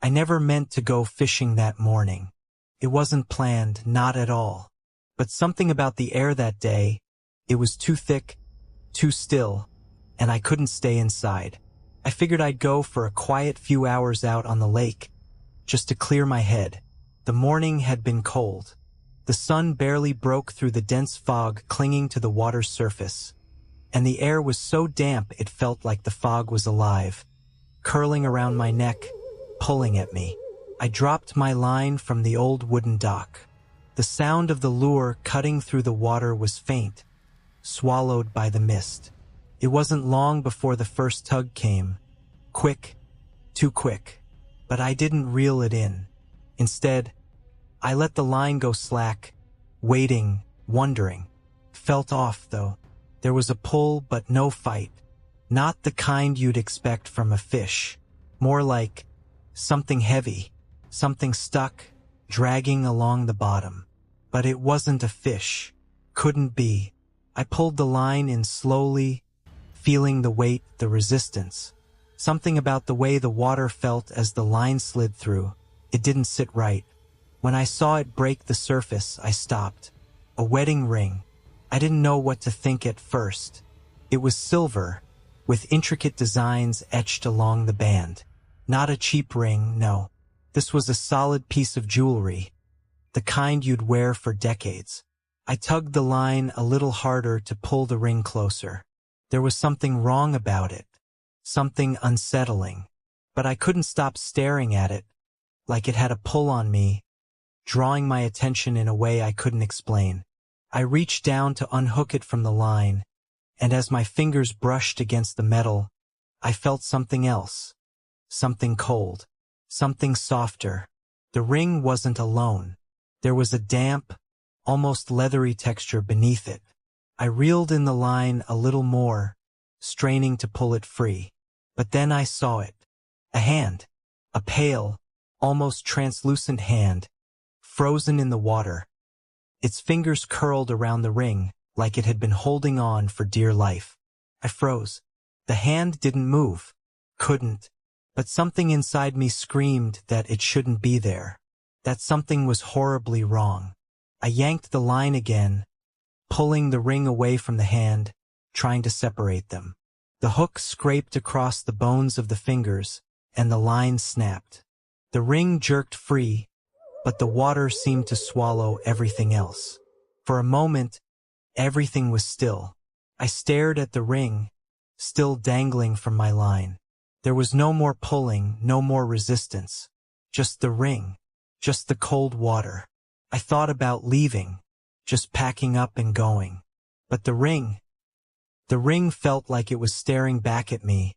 I never meant to go fishing that morning. It wasn't planned, not at all. But something about the air that day, it was too thick, too still, and I couldn't stay inside. I figured I'd go for a quiet few hours out on the lake, just to clear my head. The morning had been cold. The sun barely broke through the dense fog clinging to the water's surface, and the air was so damp it felt like the fog was alive, curling around my neck, pulling at me. I dropped my line from the old wooden dock. The sound of the lure cutting through the water was faint, swallowed by the mist. It wasn't long before the first tug came. Quick, too quick. But I didn't reel it in. Instead, I let the line go slack, waiting, wondering. Felt off, though. There was a pull, but no fight. Not the kind you'd expect from a fish. More like something heavy, something stuck, dragging along the bottom. But it wasn't a fish. Couldn't be. I pulled the line in slowly, feeling the weight, the resistance. Something about the way the water felt as the line slid through. It didn't sit right. When I saw it break the surface, I stopped. A wedding ring. I didn't know what to think at first. It was silver, with intricate designs etched along the band. Not a cheap ring, no. This was a solid piece of jewelry, the kind you'd wear for decades. I tugged the line a little harder to pull the ring closer. There was something wrong about it, something unsettling. But I couldn't stop staring at it, like it had a pull on me, drawing my attention in a way I couldn't explain. I reached down to unhook it from the line, and as my fingers brushed against the metal, I felt something else. Something cold. Something softer. The ring wasn't alone. There was a damp, almost leathery texture beneath it. I reeled in the line a little more, straining to pull it free. But then I saw it. A hand. A pale, almost translucent hand, frozen in the water. Its fingers curled around the ring, like it had been holding on for dear life. I froze. The hand didn't move. Couldn't. But something inside me screamed that it shouldn't be there. That something was horribly wrong. I yanked the line again, pulling the ring away from the hand, trying to separate them. The hook scraped across the bones of the fingers, and the line snapped. The ring jerked free, but the water seemed to swallow everything else. For a moment, everything was still. I stared at the ring, still dangling from my line. There was no more pulling, no more resistance. Just the ring. Just the cold water. I thought about leaving, just packing up and going. But the ring felt like it was staring back at me,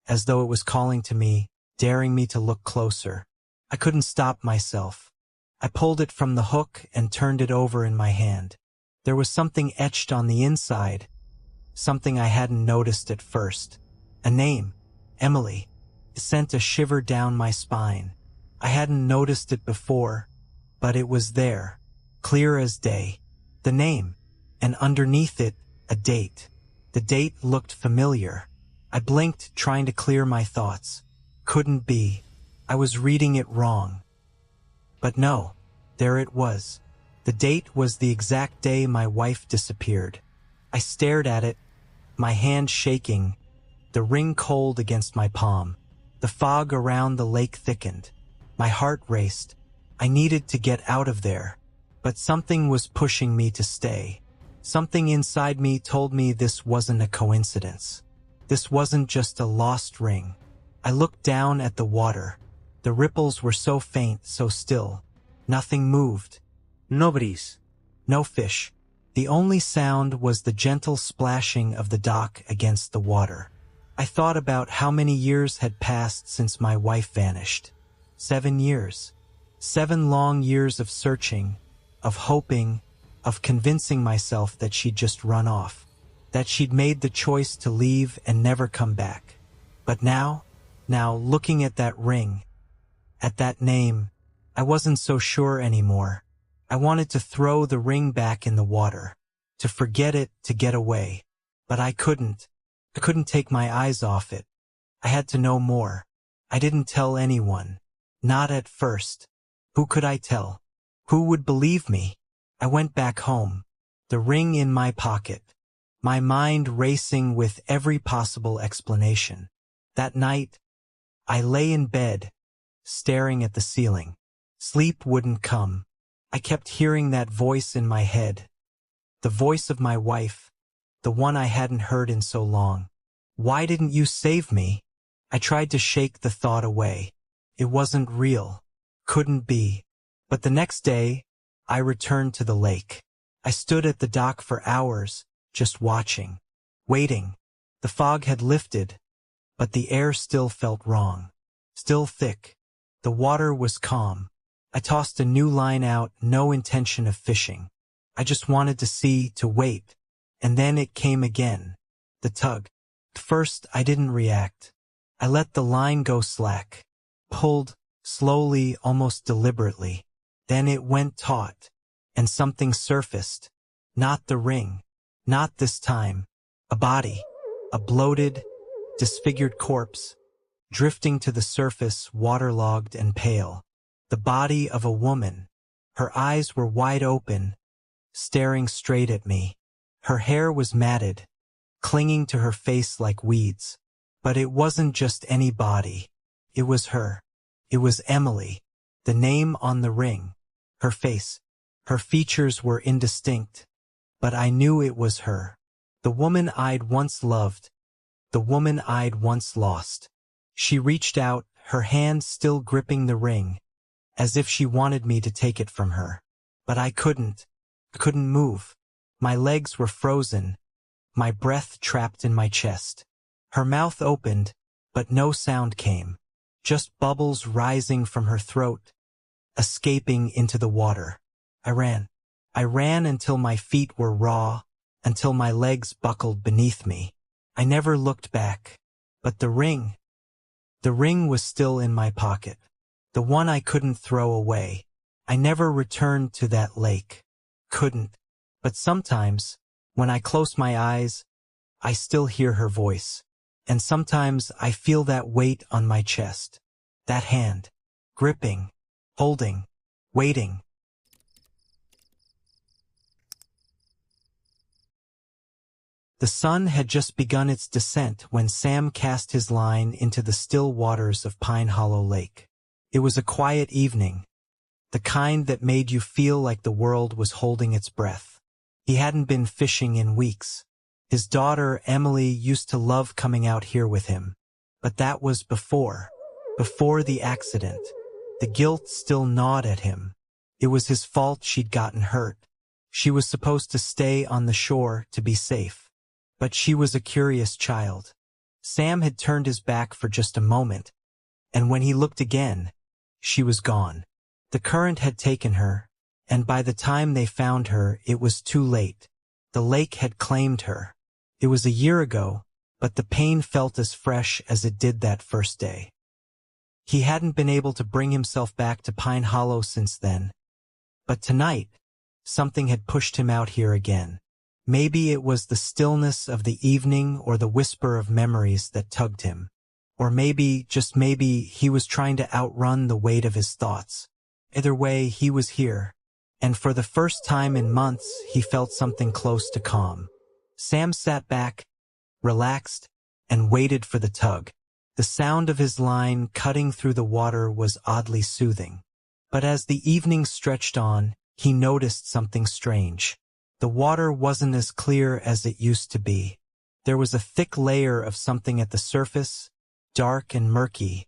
as though it was calling to me, daring me to look closer. I couldn't stop myself. I pulled it from the hook and turned it over in my hand. There was something etched on the inside, something I hadn't noticed at first. A name. Emily. It sent a shiver down my spine. I hadn't noticed it before, but it was there, clear as day. The name, and underneath it, a date. The date looked familiar. I blinked, trying to clear my thoughts. Couldn't be. I was reading it wrong. But no, there it was. The date was the exact day my wife disappeared. I stared at it, my hand shaking, the ring cold against my palm. The fog around the lake thickened. My heart raced. I needed to get out of there. But something was pushing me to stay. Something inside me told me this wasn't a coincidence. This wasn't just a lost ring. I looked down at the water. The ripples were so faint, so still. Nothing moved. No breeze. No fish. The only sound was the gentle splashing of the dock against the water. I thought about how many years had passed since my wife vanished. 7 years. 7 long years of searching, of hoping, of convincing myself that she'd just run off, that she'd made the choice to leave and never come back. But now, looking at that ring, at that name, I wasn't so sure anymore. I wanted to throw the ring back in the water, to forget it, to get away. But I couldn't. I couldn't take my eyes off it. I had to know more. I didn't tell anyone. Not at first. Who could I tell? Who would believe me? I went back home, the ring in my pocket, my mind racing with every possible explanation. That night, I lay in bed, staring at the ceiling. Sleep wouldn't come. I kept hearing that voice in my head. The voice of my wife, the one I hadn't heard in so long. Why didn't you save me? I tried to shake the thought away. It wasn't real. Couldn't be. But the next day, I returned to the lake. I stood at the dock for hours, just watching, waiting. The fog had lifted, but the air still felt wrong. Still thick. The water was calm. I tossed a new line out, no intention of fishing. I just wanted to see, to wait. And then it came again. The tug. At first, I didn't react. I let the line go slack. Pulled, slowly, almost deliberately. Then it went taut. And something surfaced. Not the ring. Not this time. A body. A bloated, disfigured corpse. Drifting to the surface, waterlogged and pale. The body of a woman. Her eyes were wide open, staring straight at me. Her hair was matted, clinging to her face like weeds. But it wasn't just any body. It was her. It was Emily. The name on the ring. Her face. Her features were indistinct. But I knew it was her. The woman I'd once loved. The woman I'd once lost. She reached out, her hand still gripping the ring, as if she wanted me to take it from her. But I couldn't. I couldn't move. My legs were frozen, my breath trapped in my chest. Her mouth opened, but no sound came. Just bubbles rising from her throat, escaping into the water. I ran. I ran until my feet were raw, until my legs buckled beneath me. I never looked back. But the ring was still in my pocket. The one I couldn't throw away. I never returned to that lake. Couldn't. But sometimes, when I close my eyes, I still hear her voice. And sometimes I feel that weight on my chest. That hand. Gripping. Holding. Waiting. The sun had just begun its descent when Sam cast his line into the still waters of Pine Hollow Lake. It was a quiet evening, the kind that made you feel like the world was holding its breath. He hadn't been fishing in weeks. His daughter, Emily, used to love coming out here with him. But that was before the accident. The guilt still gnawed at him. It was his fault she'd gotten hurt. She was supposed to stay on the shore to be safe. But she was a curious child. Sam had turned his back for just a moment, and when he looked again, she was gone. The current had taken her, and by the time they found her, it was too late. The lake had claimed her. It was a year ago, but the pain felt as fresh as it did that first day. He hadn't been able to bring himself back to Pine Hollow since then. But tonight, something had pushed him out here again. Maybe it was the stillness of the evening or the whisper of memories that tugged him. Or maybe, just maybe, he was trying to outrun the weight of his thoughts. Either way, he was here. And for the first time in months, he felt something close to calm. Sam sat back, relaxed, and waited for the tug. The sound of his line cutting through the water was oddly soothing. But as the evening stretched on, he noticed something strange. The water wasn't as clear as it used to be. There was a thick layer of something at the surface, dark and murky,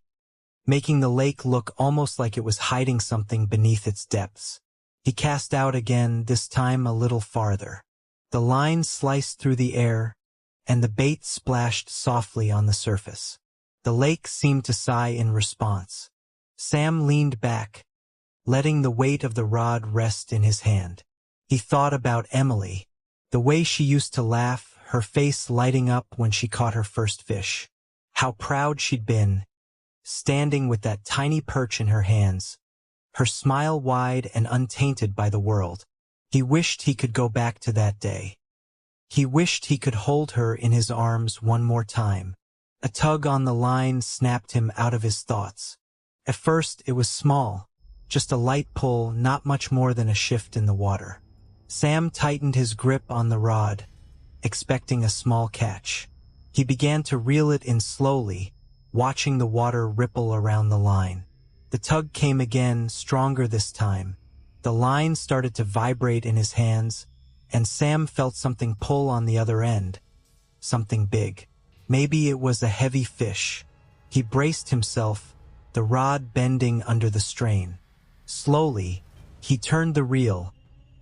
making the lake look almost like it was hiding something beneath its depths. He cast out again, this time a little farther. The line sliced through the air, and the bait splashed softly on the surface. The lake seemed to sigh in response. Sam leaned back, letting the weight of the rod rest in his hand. He thought about Emily, the way she used to laugh, her face lighting up when she caught her first fish. How proud she'd been, standing with that tiny perch in her hands, her smile wide and untainted by the world. He wished he could go back to that day. He wished he could hold her in his arms one more time. A tug on the line snapped him out of his thoughts. At first, it was small, just a light pull, not much more than a shift in the water. Sam tightened his grip on the rod, expecting a small catch. He began to reel it in slowly, watching the water ripple around the line. The tug came again, stronger this time. The line started to vibrate in his hands, and Sam felt something pull on the other end. Something big. Maybe it was a heavy fish. He braced himself, the rod bending under the strain. Slowly, he turned the reel,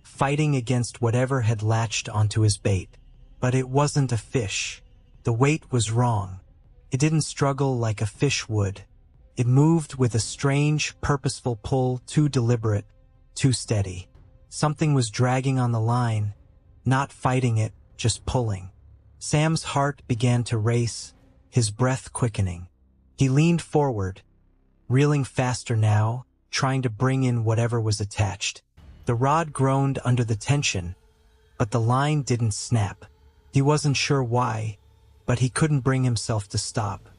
fighting against whatever had latched onto his bait. But it wasn't a fish. The weight was wrong. It didn't struggle like a fish would. It moved with a strange, purposeful pull, too deliberate, too steady. Something was dragging on the line, not fighting it, just pulling. Sam's heart began to race, his breath quickening. He leaned forward, reeling faster now, trying to bring in whatever was attached. The rod groaned under the tension, but the line didn't snap. He wasn't sure why, but he couldn't bring himself to stop.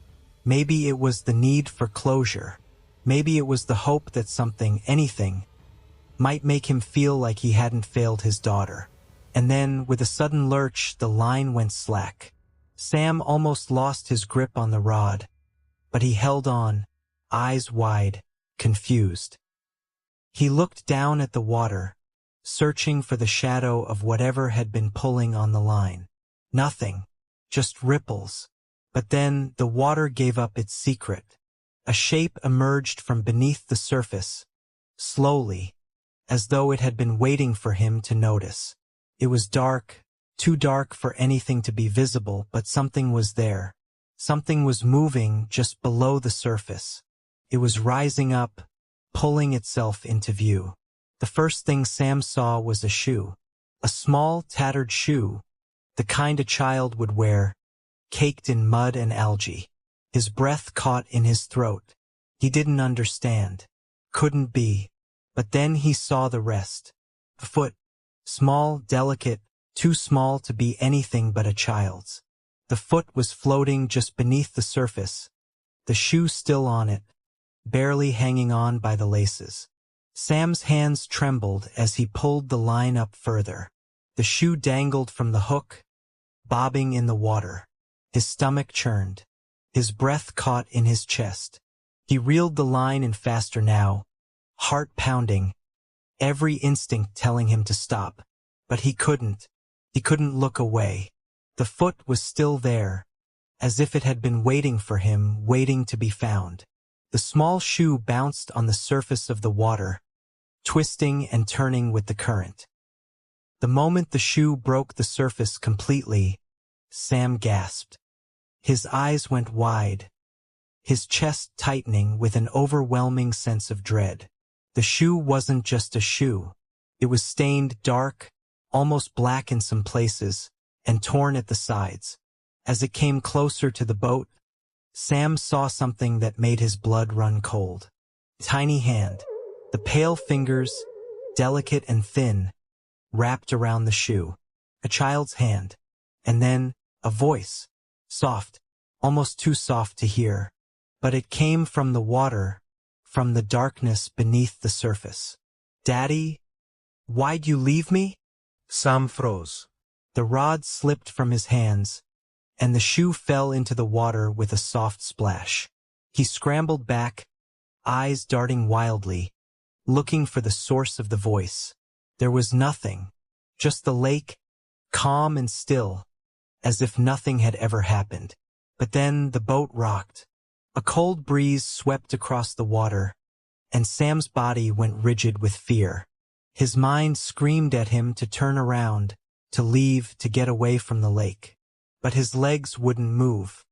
Maybe it was the need for closure. Maybe it was the hope that something, anything, might make him feel like he hadn't failed his daughter. And then, with a sudden lurch, the line went slack. Sam almost lost his grip on the rod, but he held on, eyes wide, confused. He looked down at the water, searching for the shadow of whatever had been pulling on the line. Nothing, just ripples. But then the water gave up its secret. A shape emerged from beneath the surface, slowly, as though it had been waiting for him to notice. It was dark, too dark for anything to be visible, but something was there. Something was moving just below the surface. It was rising up, pulling itself into view. The first thing Sam saw was a shoe. A small, tattered shoe, the kind a child would wear, caked in mud and algae. His breath caught in his throat. He didn't understand. Couldn't be. But then he saw the rest. The foot. Small, delicate, too small to be anything but a child's. The foot was floating just beneath the surface, the shoe still on it, barely hanging on by the laces. Sam's hands trembled as he pulled the line up further. The shoe dangled from the hook, bobbing in the water. His stomach churned. His breath caught in his chest. He reeled the line in faster now, heart pounding, every instinct telling him to stop. But he couldn't. He couldn't look away. The foot was still there, as if it had been waiting for him, waiting to be found. The small shoe bounced on the surface of the water, twisting and turning with the current. The moment the shoe broke the surface completely, Sam gasped. His eyes went wide, his chest tightening with an overwhelming sense of dread. The shoe wasn't just a shoe. It was stained dark, almost black in some places, and torn at the sides. As it came closer to the boat, Sam saw something that made his blood run cold. Tiny hand, the pale fingers, delicate and thin, wrapped around the shoe. A child's hand. And then, a voice. Soft, almost too soft to hear. But it came from the water, from the darkness beneath the surface. "Daddy, why'd you leave me?" Sam froze. The rod slipped from his hands, and the shoe fell into the water with a soft splash. He scrambled back, eyes darting wildly, looking for the source of the voice. There was nothing, just the lake, calm and still, as if nothing had ever happened. But then the boat rocked. A cold breeze swept across the water, and Sam's body went rigid with fear. His mind screamed at him to turn around, to leave, to get away from the lake. But his legs wouldn't move.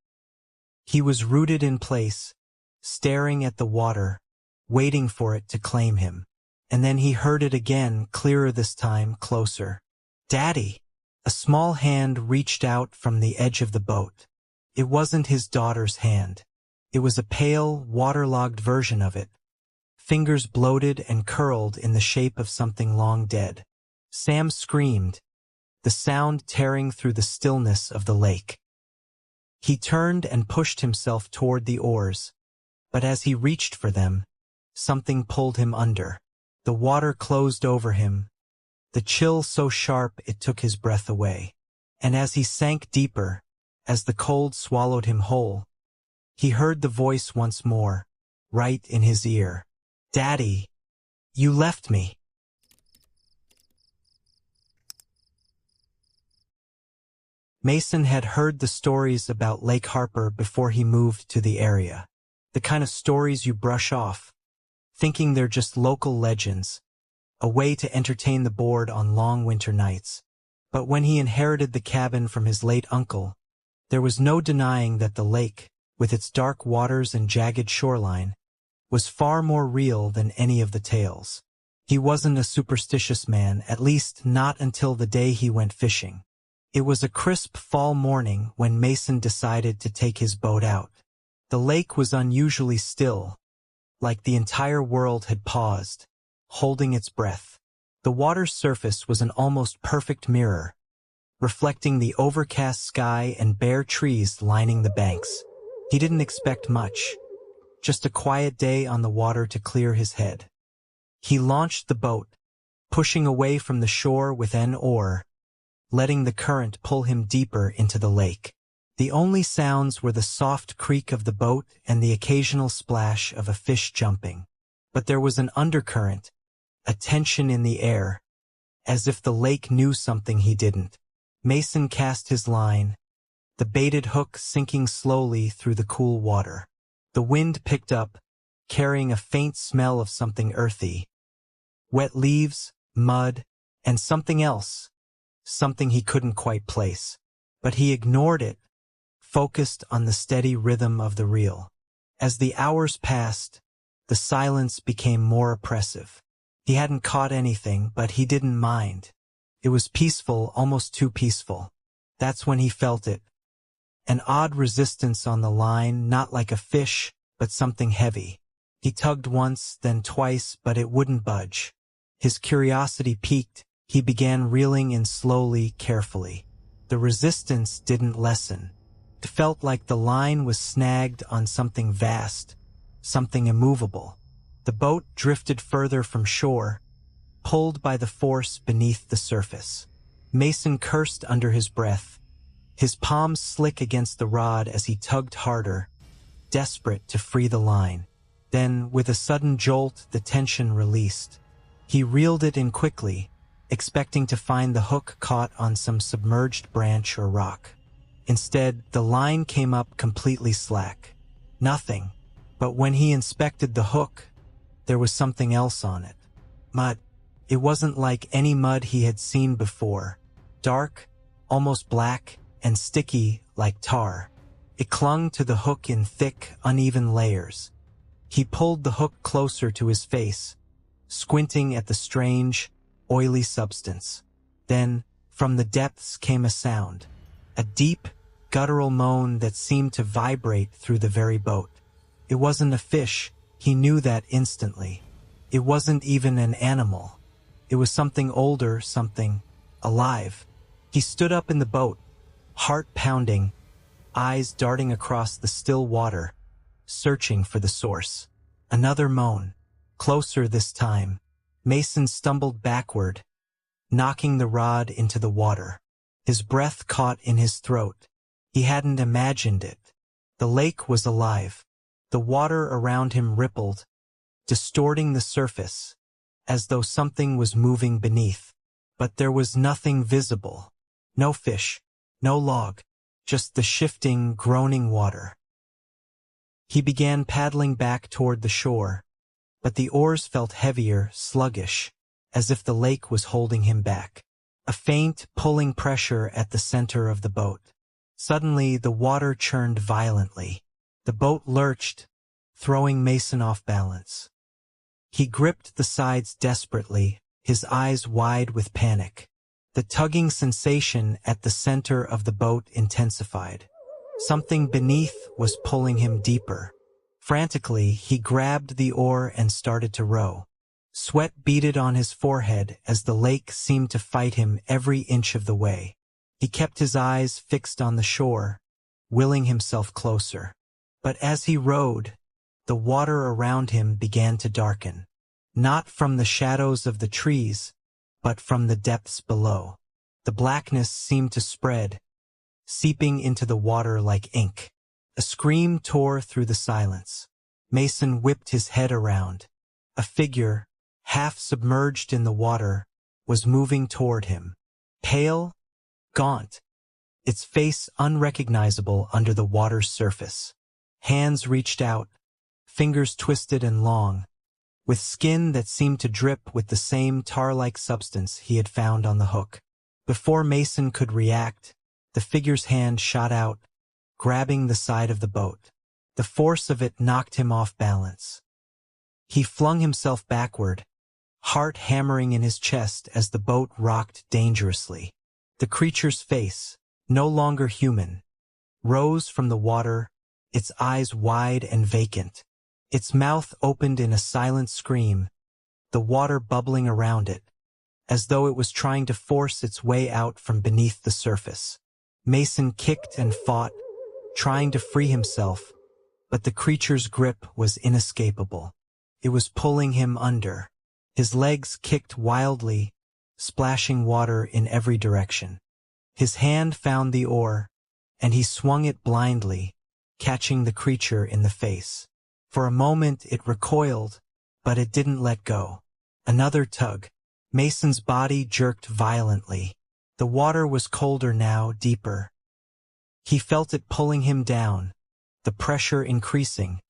He was rooted in place, staring at the water, waiting for it to claim him. And then he heard it again, clearer this time, closer. "Daddy!" A small hand reached out from the edge of the boat. It wasn't his daughter's hand. It was a pale, waterlogged version of it, fingers bloated and curled in the shape of something long dead. Sam screamed, the sound tearing through the stillness of the lake. He turned and pushed himself toward the oars, but as he reached for them, something pulled him under. The water closed over him, the chill so sharp it took his breath away. And as he sank deeper, as the cold swallowed him whole, he heard the voice once more, right in his ear. "Daddy, you left me." Mason had heard the stories about Lake Harper before he moved to the area. The kind of stories you brush off, thinking they're just local legends, a way to entertain the bored on long winter nights. But when he inherited the cabin from his late uncle, there was no denying that the lake, with its dark waters and jagged shoreline, was far more real than any of the tales. He wasn't a superstitious man, at least not until the day he went fishing. It was a crisp fall morning when Mason decided to take his boat out. The lake was unusually still, like the entire world had paused, holding its breath. The water's surface was an almost perfect mirror, reflecting the overcast sky and bare trees lining the banks. He didn't expect much, just a quiet day on the water to clear his head. He launched the boat, pushing away from the shore with an oar, letting the current pull him deeper into the lake. The only sounds were the soft creak of the boat and the occasional splash of a fish jumping. But there was an undercurrent, a tension in the air, as if the lake knew something he didn't. Mason cast his line, the baited hook sinking slowly through the cool water. The wind picked up, carrying a faint smell of something earthy. Wet leaves, mud, and something else. Something he couldn't quite place. But he ignored it, focused on the steady rhythm of the reel. As the hours passed, the silence became more oppressive. He hadn't caught anything, but he didn't mind. It was peaceful, almost too peaceful. That's when he felt it. An odd resistance on the line, not like a fish, but something heavy. He tugged once, then twice, but it wouldn't budge. His curiosity piqued. He began reeling in slowly, carefully. The resistance didn't lessen. It felt like the line was snagged on something vast, something immovable. The boat drifted further from shore, pulled by the force beneath the surface. Mason cursed under his breath, his palms slick against the rod as he tugged harder, desperate to free the line. Then, with a sudden jolt, the tension released. He reeled it in quickly, expecting to find the hook caught on some submerged branch or rock. Instead, the line came up completely slack. Nothing. But when he inspected the hook, there was something else on it. Mud. It wasn't like any mud he had seen before. Dark, almost black, and sticky like tar. It clung to the hook in thick, uneven layers. He pulled the hook closer to his face, squinting at the strange, oily substance. Then, from the depths came a sound. A deep, guttural moan that seemed to vibrate through the very boat. It wasn't a fish, he knew that instantly. It wasn't even an animal. It was something older, something alive. He stood up in the boat, heart pounding, eyes darting across the still water, searching for the source. Another moan, closer this time. Mason stumbled backward, knocking the rod into the water. His breath caught in his throat. He hadn't imagined it. The lake was alive. The water around him rippled, distorting the surface, as though something was moving beneath. But there was nothing visible. No fish, no log, just the shifting, groaning water. He began paddling back toward the shore, but the oars felt heavier, sluggish, as if the lake was holding him back. A faint, pulling pressure at the center of the boat. Suddenly, the water churned violently. The boat lurched, throwing Mason off balance. He gripped the sides desperately, his eyes wide with panic. The tugging sensation at the center of the boat intensified. Something beneath was pulling him deeper. Frantically, he grabbed the oar and started to row. Sweat beaded on his forehead as the lake seemed to fight him every inch of the way. He kept his eyes fixed on the shore, willing himself closer. But as he rowed, the water around him began to darken. Not from the shadows of the trees, but from the depths below. The blackness seemed to spread, seeping into the water like ink. A scream tore through the silence. Mason whipped his head around. A figure, half submerged in the water, was moving toward him. Pale, gaunt, its face unrecognizable under the water's surface. Hands reached out, fingers twisted and long, with skin that seemed to drip with the same tar-like substance he had found on the hook. Before Mason could react, the figure's hand shot out, grabbing the side of the boat. The force of it knocked him off balance. He flung himself backward, heart hammering in his chest as the boat rocked dangerously. The creature's face, no longer human, rose from the water, its eyes wide and vacant. Its mouth opened in a silent scream, the water bubbling around it, as though it was trying to force its way out from beneath the surface. Mason kicked and fought, trying to free himself, but the creature's grip was inescapable. It was pulling him under. His legs kicked wildly, splashing water in every direction. His hand found the oar, and he swung it blindly, catching the creature in the face. For a moment it recoiled, but it didn't let go. Another tug. Mason's body jerked violently. The water was colder now, deeper. He felt it pulling him down, the pressure increasing,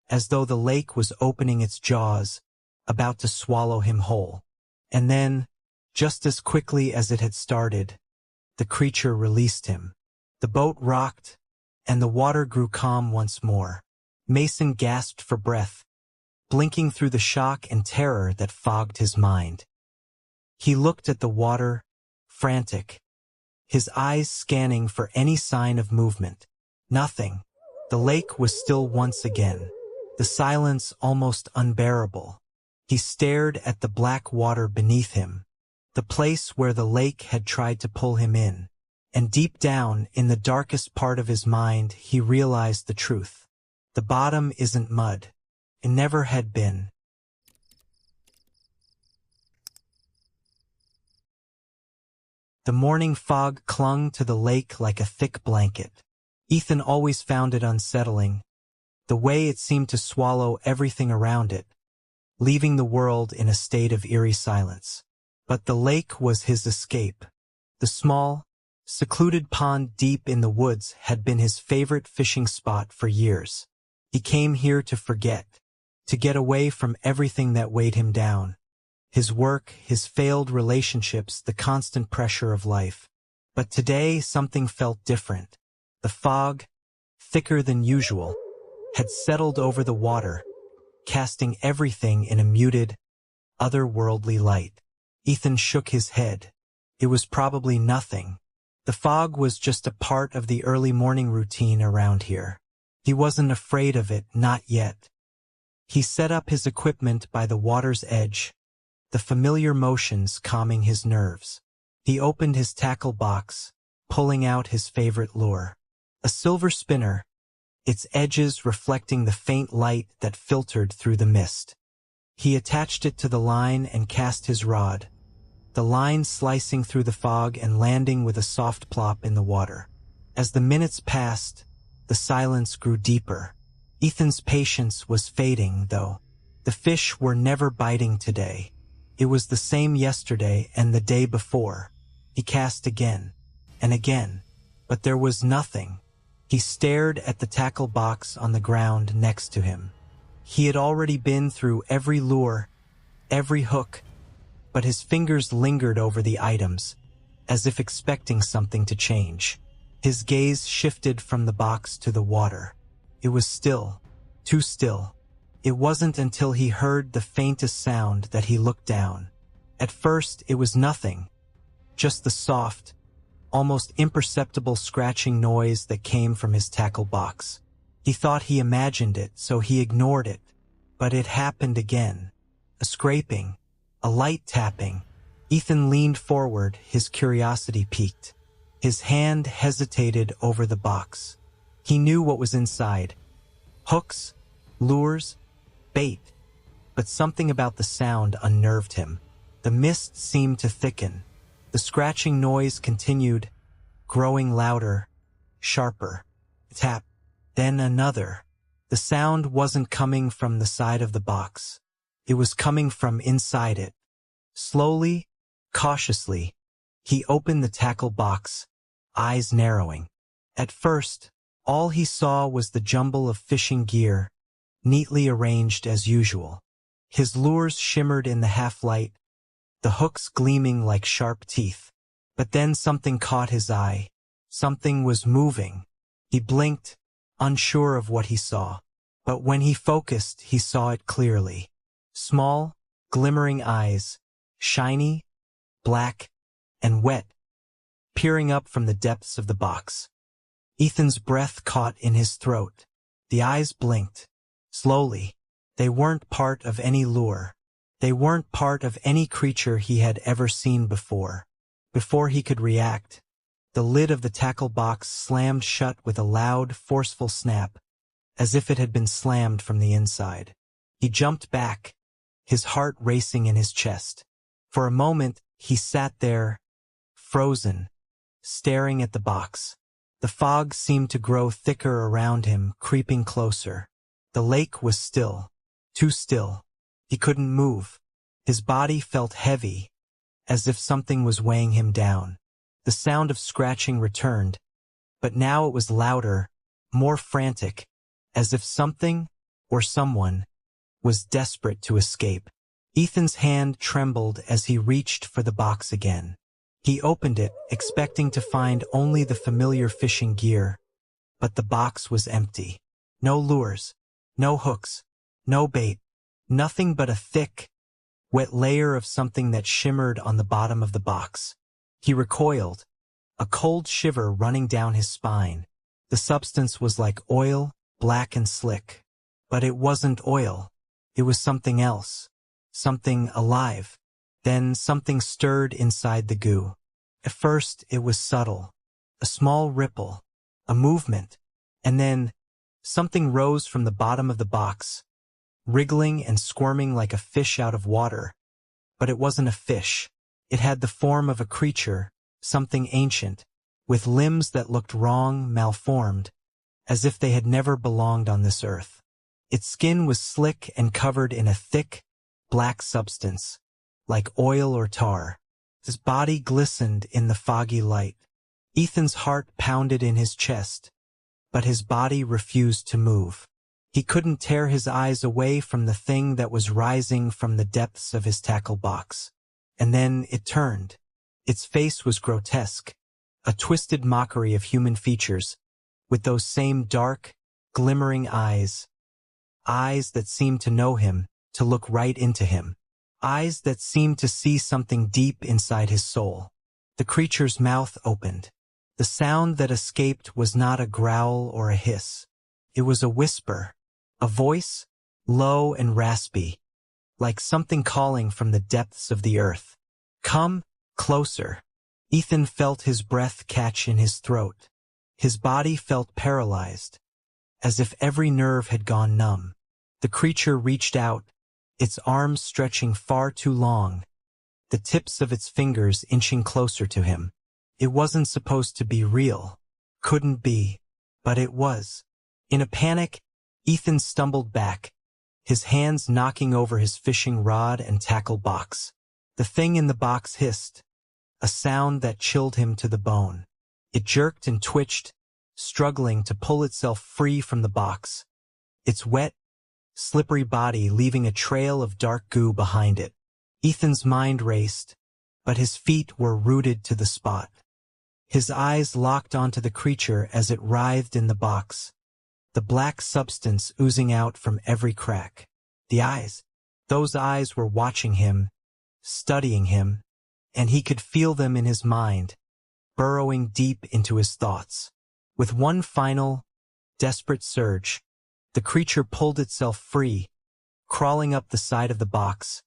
as though the lake was opening its jaws, about to swallow him whole. And then, just as quickly as it had started, the creature released him. The boat rocked, and the water grew calm once more. Mason gasped for breath, blinking through the shock and terror that fogged his mind. He looked at the water, frantic, his eyes scanning for any sign of movement. Nothing. The lake was still once again, the silence almost unbearable. He stared at the black water beneath him, the place where the lake had tried to pull him in. And deep down, in the darkest part of his mind, he realized the truth. The bottom isn't mud. It never had been. The morning fog clung to the lake like a thick blanket. Ethan always found it unsettling, the way it seemed to swallow everything around it, leaving the world in a state of eerie silence. But the lake was his escape. The small, secluded pond deep in the woods had been his favorite fishing spot for years. He came here to forget, to get away from everything that weighed him down. His work, his failed relationships, the constant pressure of life. But today something felt different. The fog, thicker than usual, had settled over the water, casting everything in a muted, otherworldly light. Ethan shook his head. It was probably nothing. The fog was just a part of the early morning routine around here. He wasn't afraid of it, not yet. He set up his equipment by the water's edge, the familiar motions calming his nerves. He opened his tackle box, pulling out his favorite lure. A silver spinner, its edges reflecting the faint light that filtered through the mist. He attached it to the line and cast his rod, the line slicing through the fog and landing with a soft plop in the water. As the minutes passed, the silence grew deeper. Ethan's patience was fading, though. The fish were never biting today. It was the same yesterday and the day before. He cast again and again, but there was nothing. He stared at the tackle box on the ground next to him. He had already been through every lure, every hook, but his fingers lingered over the items, as if expecting something to change. His gaze shifted from the box to the water. It was still, too still. It wasn't until he heard the faintest sound that he looked down. At first, it was nothing, just the soft, almost imperceptible scratching noise that came from his tackle box. He thought he imagined it, so he ignored it. But it happened again. A scraping, a light tapping. Ethan leaned forward, his curiosity piqued. His hand hesitated over the box. He knew what was inside. Hooks, Lures, bait, but something about the sound unnerved him. The mist seemed to thicken. The scratching noise continued, growing louder, sharper. Tap, then another. The sound wasn't coming from the side of the box. It was coming from inside it. Slowly, cautiously, he opened the tackle box, eyes narrowing. At first, all he saw was the jumble of fishing gear, neatly arranged as usual. His lures shimmered in the half-light, the hooks gleaming like sharp teeth. But then something caught his eye. Something was moving. He blinked, unsure of what he saw. But when he focused, he saw it clearly. Small, glimmering eyes, shiny, black, and wet, peering up from the depths of the box. Ethan's breath caught in his throat. The eyes blinked. Slowly. They weren't part of any lure. They weren't part of any creature he had ever seen before. Before he could react, the lid of the tackle box slammed shut with a loud, forceful snap, as if it had been slammed from the inside. He jumped back, his heart racing in his chest. For a moment, he sat there, frozen, staring at the box. The fog seemed to grow thicker around him, creeping closer. The lake was still, too still. He couldn't move. His body felt heavy, as if something was weighing him down. The sound of scratching returned, but now it was louder, more frantic, as if something, or someone, was desperate to escape. Ethan's hand trembled as he reached for the box again. He opened it, expecting to find only the familiar fishing gear, but the box was empty. No lures, no hooks, no bait, nothing but a thick, wet layer of something that shimmered on the bottom of the box. He recoiled, a cold shiver running down his spine. The substance was like oil, black and slick. But it wasn't oil. It was something else. Something alive. Then something stirred inside the goo. At first it was subtle. A small ripple. A movement. And then something rose from the bottom of the box, wriggling and squirming like a fish out of water. But it wasn't a fish. It had the form of a creature, something ancient, with limbs that looked wrong, malformed, as if they had never belonged on this earth. Its skin was slick and covered in a thick, black substance, like oil or tar. His body glistened in the foggy light. Ethan's heart pounded in his chest, but his body refused to move. He couldn't tear his eyes away from the thing that was rising from the depths of his tackle box. And then it turned. Its face was grotesque, a twisted mockery of human features, with those same dark, glimmering eyes. Eyes that seemed to know him, to look right into him. Eyes that seemed to see something deep inside his soul. The creature's mouth opened. The sound that escaped was not a growl or a hiss. It was a whisper, a voice, low and raspy, like something calling from the depths of the earth. Come closer. Ethan felt his breath catch in his throat. His body felt paralyzed, as if every nerve had gone numb. The creature reached out, its arms stretching far too long, the tips of its fingers inching closer to him. It wasn't supposed to be real. Couldn't be. But it was. In a panic, Ethan stumbled back, his hands knocking over his fishing rod and tackle box. The thing in the box hissed, a sound that chilled him to the bone. It jerked and twitched, struggling to pull itself free from the box, its wet, slippery body leaving a trail of dark goo behind it. Ethan's mind raced, but his feet were rooted to the spot. His eyes locked onto the creature as it writhed in the box, the black substance oozing out from every crack. The eyes, those eyes were watching him, studying him, and he could feel them in his mind, burrowing deep into his thoughts. With one final, desperate surge, the creature pulled itself free, crawling up the side of the box,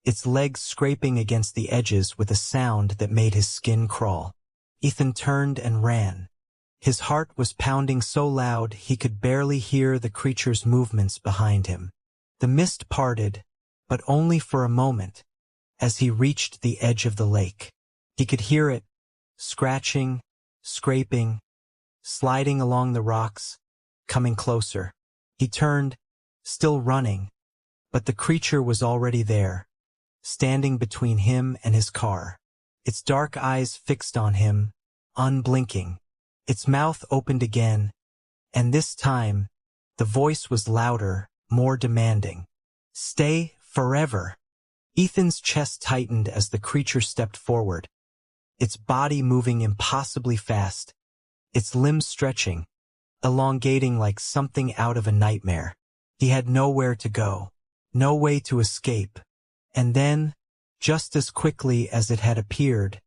its legs scraping against the edges with a sound that made his skin crawl. Ethan turned and ran, His heart was pounding so loud he could barely hear the creature's movements behind him. The mist parted, but only for a moment, as he reached the edge of the lake. He could hear it, scratching, scraping, sliding along the rocks, coming closer. He turned, still running, but the creature was already there, standing between him and his car. Its dark eyes fixed on him, unblinking. Its mouth opened again, and this time, the voice was louder, more demanding. "Stay forever." Ethan's chest tightened as the creature stepped forward, its body moving impossibly fast, its limbs stretching, elongating like something out of a nightmare. He had nowhere to go, no way to escape. And then, just as quickly as it had appeared,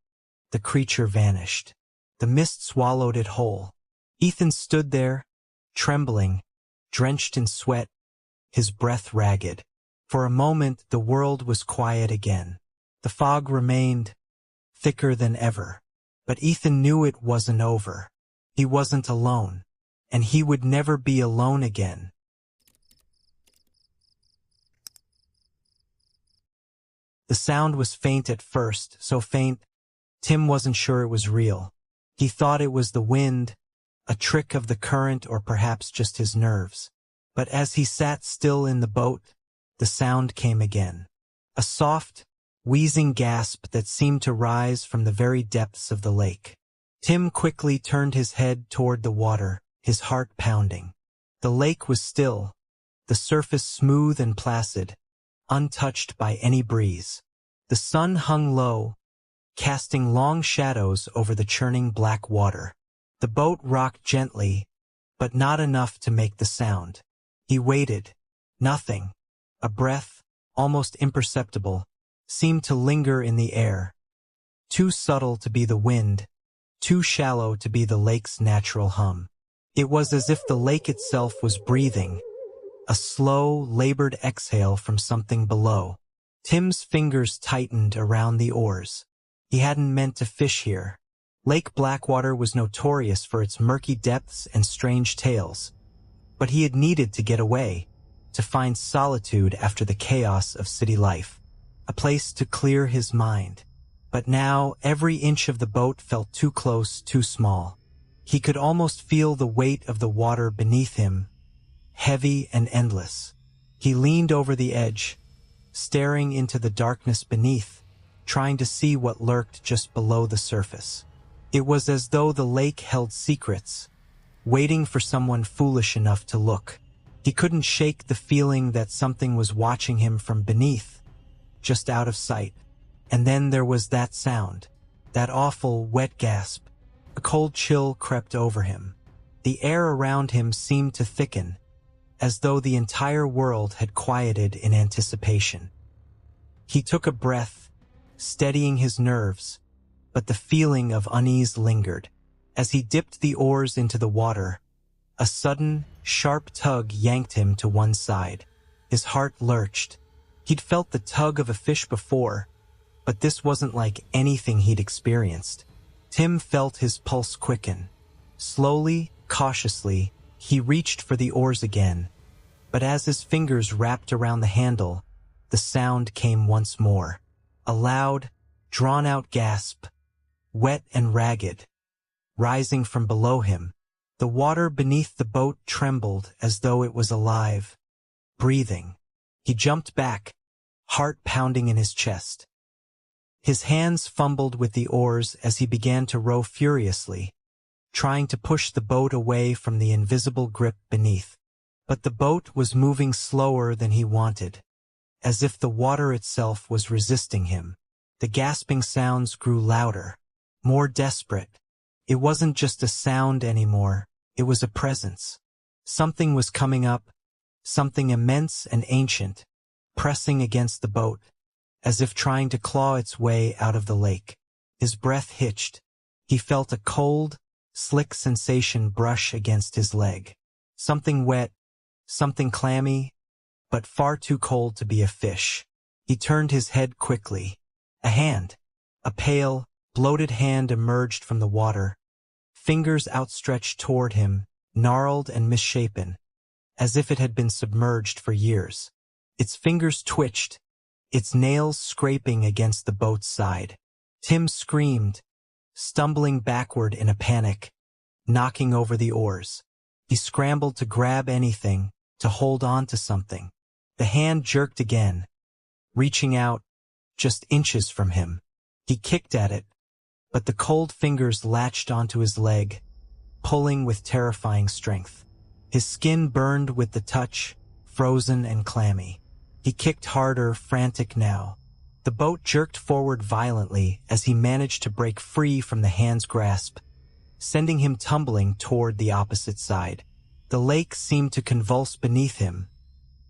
the creature vanished. The mist swallowed it whole. Ethan stood there, trembling, drenched in sweat, his breath ragged. For a moment the world was quiet again. The fog remained, thicker than ever. But Ethan knew it wasn't over. He wasn't alone, and he would never be alone again. The sound was faint at first, so faint, Tim wasn't sure it was real. He thought it was the wind, a trick of the current, or perhaps just his nerves. But as he sat still in the boat, the sound came again. A soft, wheezing gasp that seemed to rise from the very depths of the lake. Tim quickly turned his head toward the water, his heart pounding. The lake was still, the surface smooth and placid, untouched by any breeze. The sun hung low, casting long shadows over the churning black water. The boat rocked gently, but not enough to make the sound. He waited. Nothing. A breath, almost imperceptible, seemed to linger in the air. Too subtle to be the wind, too shallow to be the lake's natural hum. It was as if the lake itself was breathing, a slow, labored exhale from something below. Tim's fingers tightened around the oars. He hadn't meant to fish here. Lake Blackwater was notorious for its murky depths and strange tales. But he had needed to get away, to find solitude after the chaos of city life, a place to clear his mind. But now every inch of the boat felt too close, too small. He could almost feel the weight of the water beneath him, heavy and endless. He leaned over the edge, staring into the darkness beneath, trying to see what lurked just below the surface. It was as though the lake held secrets, waiting for someone foolish enough to look. He couldn't shake the feeling that something was watching him from beneath, just out of sight. And then there was that sound, that awful, wet gasp. A cold chill crept over him. The air around him seemed to thicken, as though the entire world had quieted in anticipation. He took a breath, steadying his nerves, but the feeling of unease lingered. As he dipped the oars into the water, a sudden, sharp tug yanked him to one side. His heart lurched. He'd felt the tug of a fish before, but this wasn't like anything he'd experienced. Tim felt his pulse quicken. Slowly, cautiously, he reached for the oars again, but as his fingers wrapped around the handle, the sound came once more. A loud, drawn-out gasp, wet and ragged, rising from below him. The water beneath the boat trembled as though it was alive, breathing. He jumped back, heart pounding in his chest. His hands fumbled with the oars as he began to row furiously, trying to push the boat away from the invisible grip beneath. But the boat was moving slower than he wanted, as if the water itself was resisting him. The gasping sounds grew louder, more desperate. It wasn't just a sound anymore, it was a presence. Something was coming up, something immense and ancient, pressing against the boat, as if trying to claw its way out of the lake. His breath hitched. He felt a cold, slick sensation brush against his leg. Something wet, something clammy, but far too cold to be a fish. He turned his head quickly. A hand, a pale, bloated hand emerged from the water, fingers outstretched toward him, gnarled and misshapen, as if it had been submerged for years. Its fingers twitched, its nails scraping against the boat's side. Tim screamed, stumbling backward in a panic, knocking over the oars. He scrambled to grab anything, to hold on to something. The hand jerked again, reaching out, just inches from him. He kicked at it, but the cold fingers latched onto his leg, pulling with terrifying strength. His skin burned with the touch, frozen and clammy. He kicked harder, frantic now. The boat jerked forward violently as he managed to break free from the hand's grasp, sending him tumbling toward the opposite side. The lake seemed to convulse beneath him,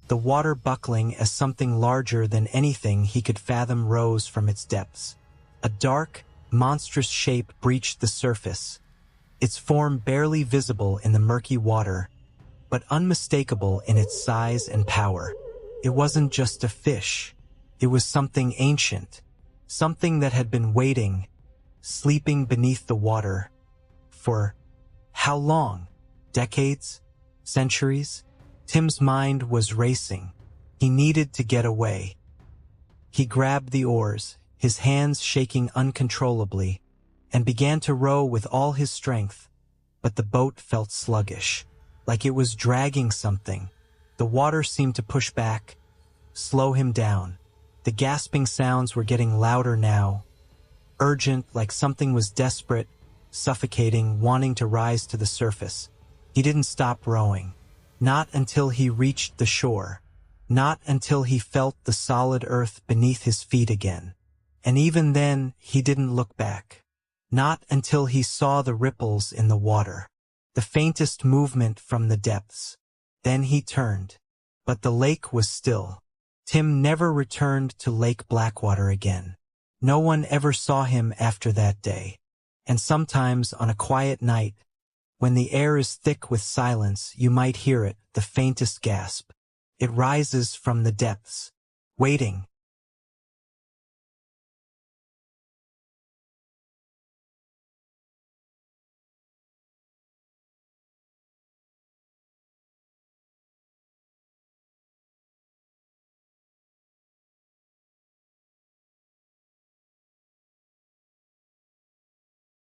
the water buckling as something larger than anything he could fathom rose from its depths. A dark, monstrous shape breached the surface, its form barely visible in the murky water, but unmistakable in its size and power. It wasn't just a fish. It was something ancient, something that had been waiting, sleeping beneath the water. For how long? Decades? Centuries? Tim's mind was racing. He needed to get away. He grabbed the oars, his hands shaking uncontrollably, and began to row with all his strength, but the boat felt sluggish, like it was dragging something. The water seemed to push back, slow him down. The gasping sounds were getting louder now, urgent, like something was desperate, suffocating, wanting to rise to the surface. He didn't stop rowing. Not until he reached the shore. Not until he felt the solid earth beneath his feet again. And even then, he didn't look back. Not until he saw the ripples in the water, the faintest movement from the depths. Then he turned. But the lake was still. Tim never returned to Lake Blackwater again. No one ever saw him after that day. And sometimes on a quiet night, when the air is thick with silence, you might hear it, the faintest gasp. It rises from the depths, waiting,